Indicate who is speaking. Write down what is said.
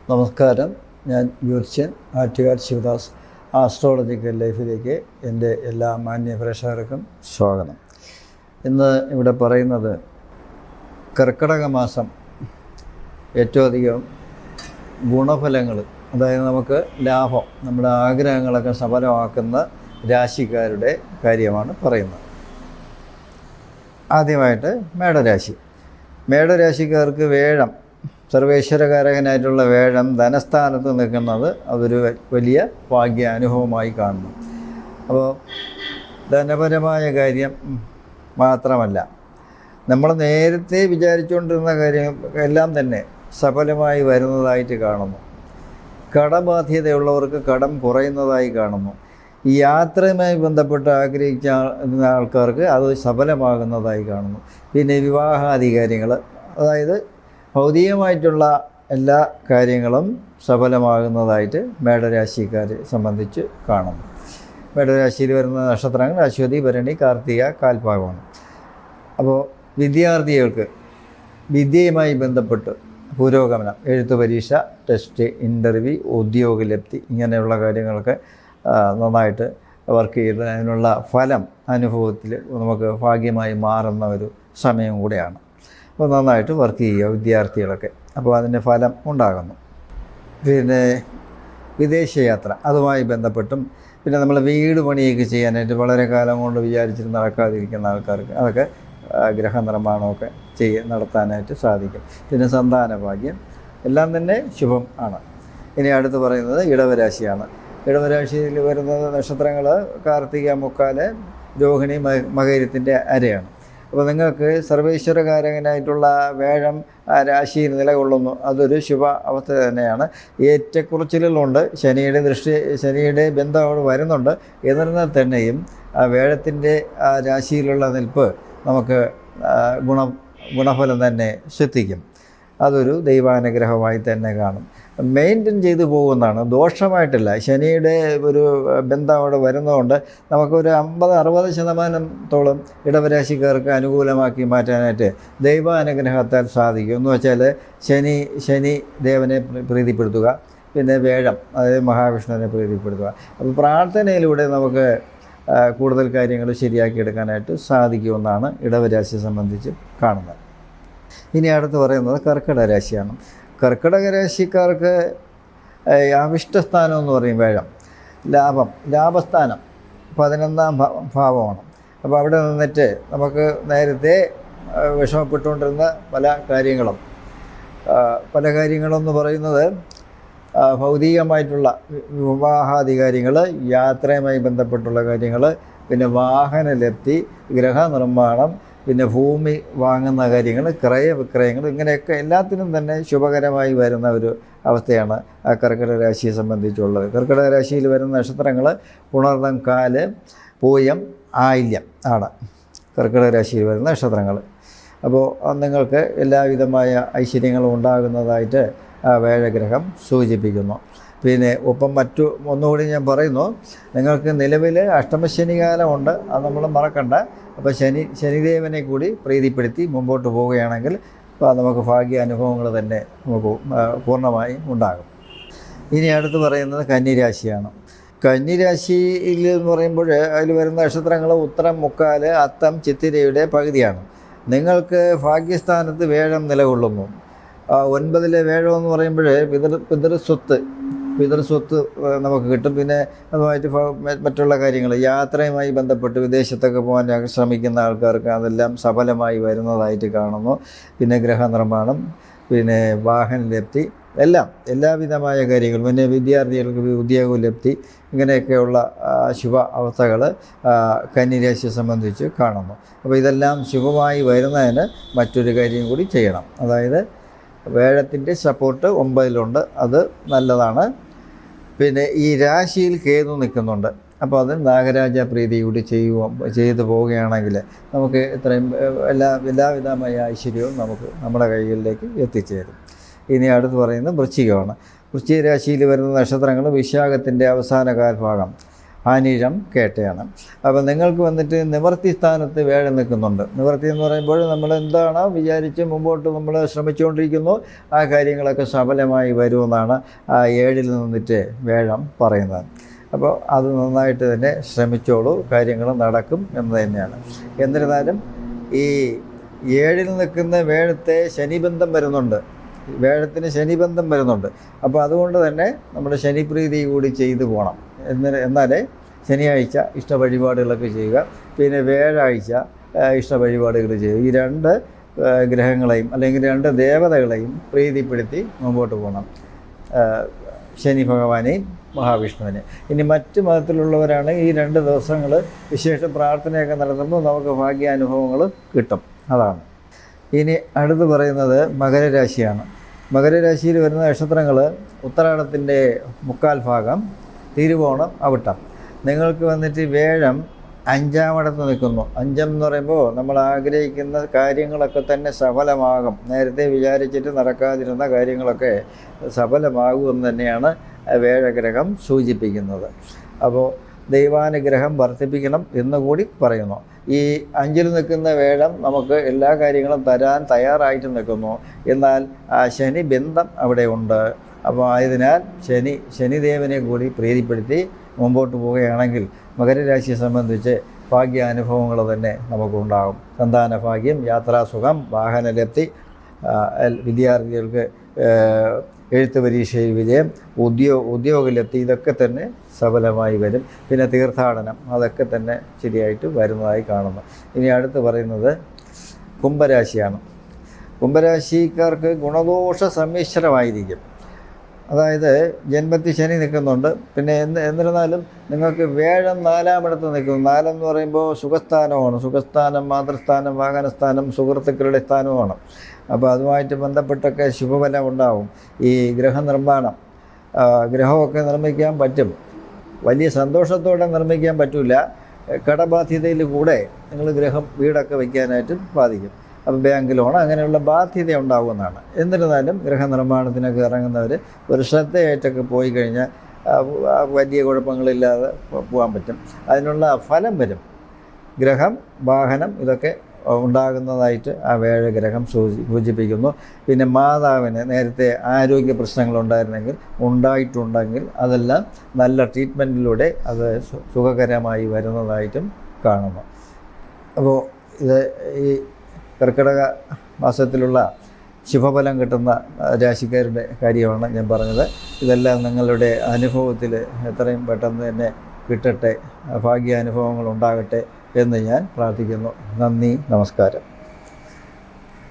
Speaker 1: നമസ്കാരം. ഞാൻ ജ്യോത്സ്യൻ ആറ്റുകാൽ ശിവദാസ്. ആസ്ട്രോളജിക്കൽ ലൈഫിലേക്ക് എൻ്റെ എല്ലാ മാന്യ പ്രേക്ഷകർക്കും സ്വാഗതം. ഇന്ന് ഇവിടെ പറയുന്നത് കർക്കിടക മാസം ഏറ്റവും അധികം ഗുണഫലങ്ങൾ, അതായത് നമുക്ക് ലാഭം, നമ്മുടെ ആഗ്രഹങ്ങളൊക്കെ സഫലമാക്കുന്ന രാശിക്കാരുടെ കാര്യമാണ് പറയുന്നത്. ആദ്യമായിട്ട് മേടരാശിക്കാർക്ക് വേഴം, സർവേശ്വരകാരകനായിട്ടുള്ള വേഴം ധനസ്ഥാനത്ത് നിൽക്കുന്നത് അതൊരു വലിയ ഭാഗ്യാനുഭവമായി കാണുന്നു. അപ്പോൾ ധനപരമായ കാര്യം മാത്രമല്ല, നമ്മൾ നേരത്തെ വിചാരിച്ചുകൊണ്ടിരുന്ന കാര്യം എല്ലാം തന്നെ സഫലമായി വരുന്നതായിട്ട് കാണുന്നു. കടബാധ്യതയുള്ളവർക്ക് കടം കുറയുന്നതായി കാണുന്നു. ഈ യാത്രയുമായി ബന്ധപ്പെട്ട് ആഗ്രഹിച്ച ആൾക്കാർക്ക് അത് സഫലമാകുന്നതായി കാണുന്നു. പിന്നെ വിവാഹാദി കാര്യങ്ങൾ, അതായത് ഭൗതികമായിട്ടുള്ള എല്ലാ കാര്യങ്ങളും സഫലമാകുന്നതായിട്ട് മേടരാശിക്കാരെ സംബന്ധിച്ച് കാണുന്നു. മേടരാശിയിൽ വരുന്ന നക്ഷത്രങ്ങൾ അശ്വതി, ഭരണി, കാർത്തിക, കാൽഭാഗമാണ്. അപ്പോൾ വിദ്യാർത്ഥികൾക്ക് വിദ്യയുമായി ബന്ധപ്പെട്ട് പുരോഗമനം, എഴുത്ത് പരീക്ഷ, ടെസ്റ്റ്, ഇൻ്റർവ്യൂ, ഉദ്യോഗലബ്ധി, ഇങ്ങനെയുള്ള കാര്യങ്ങളൊക്കെ നന്നായിട്ട് വർക്ക് ചെയ്ത് അതിനുള്ള ഫലം അനുഭവത്തിൽ നമുക്ക് ഭാഗ്യമായി മാറുന്ന ഒരു സമയം കൂടെയാണ്. അപ്പോൾ നന്നായിട്ട് വർക്ക് ചെയ്യുക വിദ്യാർത്ഥികളൊക്കെ, അപ്പോൾ അതിൻ്റെ ഫലം ഉണ്ടാകുന്നു. പിന്നെ വിദേശയാത്ര, അതുമായി ബന്ധപ്പെട്ടും പിന്നെ നമ്മൾ വീട് പണിയൊക്കെ ചെയ്യാനായിട്ട് വളരെ കാലം കൊണ്ട് വിചാരിച്ചിട്ട് നടക്കാതിരിക്കുന്ന ആൾക്കാർക്ക് അതൊക്കെ ഗ്രഹനിർമ്മാണമൊക്കെ നടത്താനായിട്ട് സാധിക്കും. പിന്നെ സന്താന ഭാഗ്യം എല്ലാം തന്നെ ശുഭം ആണ്. ഇനി അടുത്ത് പറയുന്നത് ഇടവരാശിയാണ്. ഇടവരാശിയിൽ വരുന്ന നക്ഷത്രങ്ങൾ കാർത്തിക, മുക്കാല്, രോഹിണി, മകരത്തിൻ്റെ അരയാണ്. അപ്പോൾ നിങ്ങൾക്ക് സർവേശ്വരകാരകനായിട്ടുള്ള വേഴം ആ രാശിയിൽ നിലകൊള്ളുന്നു, അതൊരു ശുഭ അവസ്ഥ തന്നെയാണ്. ഏറ്റക്കുറച്ചിലുകളുണ്ട്, ശനിയുടെ ബന്ധം അവിടെ വരുന്നുണ്ട്. എന്നിരുന്നാൽ തന്നെയും ആ വേഴത്തിൻ്റെ ആ രാശിയിലുള്ള നിൽപ്പ് നമുക്ക് ഗുണഫലം തന്നെ ശ്രദ്ധിക്കും. അതൊരു ദൈവാനുഗ്രഹമായി തന്നെ കാണും. മെയിൻറ്റെയിൻ ചെയ്തു പോകുന്നതാണ്, ദോഷമായിട്ടില്ല. ശനിയുടെ ഒരു ബന്ധം അവിടെ വരുന്നതുകൊണ്ട് നമുക്കൊരു 50-60% ഇടവരാശിക്കാർക്ക് അനുകൂലമാക്കി മാറ്റാനായിട്ട് ദൈവാനുഗ്രഹത്താൽ സാധിക്കും. എന്ന് വെച്ചാൽ ശനി ദേവനെ പ്രീതിപ്പെടുത്തുക, പിന്നെ വേഴം അതായത് മഹാവിഷ്ണുവിനെ പ്രീതിപ്പെടുത്തുക. അപ്പോൾ പ്രാർത്ഥനയിലൂടെ നമുക്ക് കൂടുതൽ കാര്യങ്ങൾ ശരിയാക്കിയെടുക്കാനായിട്ട് സാധിക്കുമെന്നാണ് ഇടവരാശിയെ സംബന്ധിച്ച് കാണുന്നത്. ഇനി അടുത്ത് പറയുന്നത് കർക്കിടക രാശിയാണ്. കർക്കിടക രാശിക്കാർക്ക് അവിഷ്ടസ്ഥാനം എന്ന് പറയും വേഴം, ലാഭസ്ഥാനം 11ാം ഭാവമാണ്. അപ്പോൾ അവിടെ നിന്നിട്ട് നമുക്ക് നേരത്തെ വിഷമപ്പെട്ടുകൊണ്ടിരുന്ന പല കാര്യങ്ങളെന്ന് പറയുന്നത് ഭൗതികമായിട്ടുള്ള വിവാഹാദി കാര്യങ്ങൾ, യാത്രയുമായി ബന്ധപ്പെട്ടുള്ള കാര്യങ്ങൾ, പിന്നെ വാഹനലബ്ധി, ഗൃഹനിർമ്മാണം, പിന്നെ ഭൂമി വാങ്ങുന്ന കാര്യങ്ങൾ, ക്രയവിക്രയങ്ങൾ, ഇങ്ങനെയൊക്കെ എല്ലാത്തിനും തന്നെ ശുഭകരമായി വരുന്ന ഒരു അവസ്ഥയാണ് ആ കർക്കിടക രാശിയെ സംബന്ധിച്ചുള്ളത്. കർക്കിടക രാശിയിൽ വരുന്ന നക്ഷത്രങ്ങൾ പുണർദം, കാല്, പൂയം, ആയില്യം ആണ് കർക്കിടക രാശിയിൽ വരുന്ന നക്ഷത്രങ്ങൾ. അപ്പോൾ നിങ്ങൾക്ക് എല്ലാവിധമായ ഐശ്വര്യങ്ങളും ഉണ്ടാകുന്നതായിട്ട് വേഴഗ്രഹം സൂചിപ്പിക്കുന്നു. പിന്നെ ഒപ്പം ഒന്നുകൂടി ഞാൻ പറയുന്നു, നിങ്ങൾക്ക് നിലവിൽ അഷ്ടമശനികാലമുണ്ട്, അത് നമ്മൾ മറക്കണ്ട. അപ്പോൾ ശനിദേവനെ കൂടി പ്രീതിപ്പെടുത്തി മുമ്പോട്ട് പോവുകയാണെങ്കിൽ നമുക്ക് ഭാഗ്യാനുഭവങ്ങൾ തന്നെ നമുക്ക് പൂർണ്ണമായും ഉണ്ടാകും. ഇനി അടുത്ത് പറയുന്നത് കന്നിരാശിയാണ്. കന്നിരാശിയിൽ എന്ന് പറയുമ്പോൾ അതിൽ വരുന്ന നക്ഷത്രങ്ങൾ ഉത്തരം, മുക്കാല്, അത്തം, ചിത്തിരയുടെ പകുതിയാണ്. നിങ്ങൾക്ക് ഭാഗ്യസ്ഥാനത്ത് വേഴം നിലകൊള്ളുന്നു. 9ലെ വേഴം എന്ന് പറയുമ്പോൾ പിതൃസ്വത്ത് നമുക്ക് കിട്ടും. പിന്നെ അതുമായിട്ട് മറ്റുള്ള കാര്യങ്ങൾ, യാത്രയുമായി ബന്ധപ്പെട്ട് വിദേശത്തൊക്കെ പോകാൻ ശ്രമിക്കുന്ന ആൾക്കാർക്ക് അതെല്ലാം സഫലമായി വരുന്നതായിട്ട് കാണുന്നു. പിന്നെ ഗൃഹനിർമ്മാണം, പിന്നെ വാഹനലബ്ധി, എല്ലാവിധമായ കാര്യങ്ങളും, പിന്നെ വിദ്യാർത്ഥികൾക്ക് ഉദ്യോഗലബ്ധി, ഇങ്ങനെയൊക്കെയുള്ള ശുഭ അവസ്ഥകൾ കന്നിരാശിയെ സംബന്ധിച്ച് കാണുന്നു. അപ്പോൾ ഇതെല്ലാം ശുഭമായി വരുന്നതിന് മറ്റൊരു കാര്യം കൂടി ചെയ്യണം, അതായത് വേഴത്തിൻ്റെ സപ്പോർട്ട് 9ലുണ്ട്, അത് നല്ലതാണ്. പിന്നെ ഈ രാശിയിൽ കേതു നിൽക്കുന്നുണ്ട്. അപ്പോൾ അത് നാഗരാജ പ്രീതി കൂടി ചെയ്തു പോവുകയാണെങ്കിൽ നമുക്ക് ഇത്രയും എല്ലാവിധമായ ഐശ്വര്യവും നമുക്ക് നമ്മുടെ കൈകളിലേക്ക് എത്തിച്ചേരും. ഇനി അടുത്ത് പറയുന്നത് വൃശ്ചികമാണ്. വൃശ്ചിക രാശിയിൽ വരുന്ന നക്ഷത്രങ്ങൾ വിശാഖത്തിൻ്റെ അവസാന കാൽഭാഗം, ആനീഴം കേട്ടയാണ്. അപ്പോൾ നിങ്ങൾക്ക് വന്നിട്ട് നിവർത്തി സ്ഥാനത്ത് വേഴം നിൽക്കുന്നുണ്ട്. നിവർത്തി എന്ന് പറയുമ്പോൾ നമ്മൾ എന്താണോ വിചാരിച്ച് മുമ്പോട്ട് നമ്മൾ ശ്രമിച്ചുകൊണ്ടിരിക്കുന്നു ആ കാര്യങ്ങളൊക്കെ സഫലമായി വരുമെന്നാണ് ആ 7-ൽ നിന്നിട്ട് വേഴം പറയുന്നത്. അപ്പോൾ അത് നന്നായിട്ട് തന്നെ ശ്രമിച്ചോളൂ, കാര്യങ്ങൾ നടക്കും എന്ന് തന്നെയാണ്. എന്നിരുന്നാലും ഈ 7-ൽ നിൽക്കുന്ന വേഴത്തെ ശനിബന്ധം വരുന്നുണ്ട്, വേഴത്തിന് ശനിബന്ധം വരുന്നുണ്ട്. അപ്പോൾ അതുകൊണ്ട് തന്നെ നമ്മുടെ ശനിപ്രീതി കൂടി ചെയ്തു പോകണം. എന്നാലേ ശനിയാഴ്ച ഇഷ്ടവഴിപാടുകളൊക്കെ ചെയ്യുക, പിന്നെ വ്യാഴാഴ്ച ഇഷ്ടവഴിപാടുകൾ ചെയ്യുക. ഈ 2 ഗ്രഹങ്ങളെയും അല്ലെങ്കിൽ 2 ദേവതകളെയും പ്രീതിപ്പെടുത്തി മുമ്പോട്ട് പോകണം, ശനി ഭഗവാനെയും മഹാവിഷ്ണുവിനെ. ഇനി മറ്റ് മതത്തിലുള്ളവരാണ് ഈ 2 ദിവസങ്ങൾ വിശേഷ പ്രാർത്ഥനയൊക്കെ നടത്തുമ്പോൾ നമുക്ക് ഭാഗ്യാനുഭവങ്ങൾ കിട്ടും. അതാണ്. ഇനി അടുത്ത് പറയുന്നത് മകരരാശിയാണ്. മകരരാശിയിൽ വരുന്ന നക്ഷത്രങ്ങൾ ഉത്തരാടത്തിൻ്റെ 3/4 ഭാഗം, തിരുവോണം, അവിട്ടം. നിങ്ങൾക്ക് വന്നിട്ട് വേഴം 5-ാമിടത്ത് നിൽക്കുന്നു. 5 എന്ന് പറയുമ്പോൾ നമ്മൾ ആഗ്രഹിക്കുന്ന കാര്യങ്ങളൊക്കെ തന്നെ സഫലമാകും. നേരത്തെ വിചാരിച്ചിട്ട് നടക്കാതിരുന്ന കാര്യങ്ങളൊക്കെ സഫലമാകുമെന്ന് തന്നെയാണ് വേഴഗ്രഹം സൂചിപ്പിക്കുന്നത്. അപ്പോൾ ദൈവാനുഗ്രഹം വർദ്ധിപ്പിക്കണം എന്നുകൂടി പറയുന്നു. ഈ 5-ൽ നിൽക്കുന്ന വേഴം നമുക്ക് എല്ലാ കാര്യങ്ങളും തരാൻ തയ്യാറായിട്ട് നിൽക്കുന്നു. എന്നാൽ ആ ശനി ബന്ധം അവിടെ ഉണ്ട്. അപ്പോൾ ആയതിനാൽ ശനിദേവനെ കൂടി പ്രീതിപ്പെടുത്തി മുമ്പോട്ട് പോവുകയാണെങ്കിൽ മകരരാശിയെ സംബന്ധിച്ച് ഭാഗ്യാനുഭവങ്ങൾ തന്നെ നമുക്കുണ്ടാകും. സന്താന ഭാഗ്യം, യാത്രാസുഖം, വാഹനലബ്ധി, വിദ്യാർത്ഥികൾക്ക് എഴുത്ത് പരീക്ഷയിൽ വിജയം, ഉദ്യോഗലബ്ധി, ഇതൊക്കെ തന്നെ സഫലമായി വരും. പിന്നെ തീർത്ഥാടനം, അതൊക്കെ തന്നെ ശരിയായിട്ട് വരുന്നതായി കാണുന്നു. ഇനി അടുത്ത് പറയുന്നത് കുംഭരാശിയാണ്. കുംഭരാശിക്കാർക്ക് ഗുണദോഷ സമ്മിശ്രമായിരിക്കും. അതായത് ജന്മത്തിൽ ശനി നിൽക്കുന്നുണ്ട്. പിന്നെ എന്നിരുന്നാലും നിങ്ങൾക്ക് വേഴം 4-ാമിടത്ത് നിൽക്കുന്നു. 4 എന്ന് പറയുമ്പോൾ സുഖസ്ഥാനമാണ്. സുഖസ്ഥാനം, മാതൃസ്ഥാനം, വാഹനസ്ഥാനം, സുഹൃത്തുക്കളുടെ സ്ഥാനമാണ്. അപ്പോൾ അതുമായിട്ട് ബന്ധപ്പെട്ടൊക്കെ ശുഭഫലം ഉണ്ടാവും. ഈ ഗ്രഹനിർമ്മാണം, ഗ്രഹമൊക്കെ നിർമ്മിക്കാൻ പറ്റും. വലിയ സന്തോഷത്തോടെ നിർമ്മിക്കാൻ പറ്റില്ല. കടബാധ്യതയിൽ കൂടെ നിങ്ങൾ വീടൊക്കെ വയ്ക്കാനായിട്ട് ബാധിക്കും. അപ്പോൾ ബാങ്ക് ലോൺ അങ്ങനെയുള്ള ബാധ്യത ഉണ്ടാകുമെന്നാണ്. എന്നിരുന്നാലും ഗൃഹനിർമ്മാണത്തിനൊക്കെ ഇറങ്ങുന്നവർ ഒരു ശ്രദ്ധയായിട്ടൊക്കെ പോയി കഴിഞ്ഞാൽ വലിയ കുഴപ്പങ്ങളില്ലാതെ പോകാൻ പറ്റും. അതിനുള്ള ഫലം വരും. ഗ്രഹം, വാഹനം, ഇതൊക്കെ ഉണ്ടാകുന്നതായിട്ട് ആ വേഴഗ്രഹം സൂചിപ്പിക്കുന്നു. പിന്നെ മാതാവിന് നേരത്തെ ആരോഗ്യ പ്രശ്നങ്ങളുണ്ടായിട്ടുണ്ടെങ്കിൽ അതെല്ലാം നല്ല ട്രീറ്റ്മെൻറ്റിലൂടെ അത് സുഖകരമായി വരുന്നതായിട്ടും കാണുന്നു. അപ്പോൾ ഇത് ഈ കർക്കിടക മാസത്തിലുള്ള ശുഭഫലം കിട്ടുന്ന രാശിക്കാരുടെ കാര്യമാണ് ഞാൻ പറഞ്ഞത്. ഇതെല്ലാം നിങ്ങളുടെ അനുഭവത്തിൽ എത്രയും പെട്ടെന്ന് തന്നെ കിട്ടട്ടെ, ഭാഗ്യാനുഭവങ്ങൾ ഉണ്ടാകട്ടെ എന്ന് ഞാൻ പ്രാർത്ഥിക്കുന്നു. നന്ദി, നമസ്കാരം.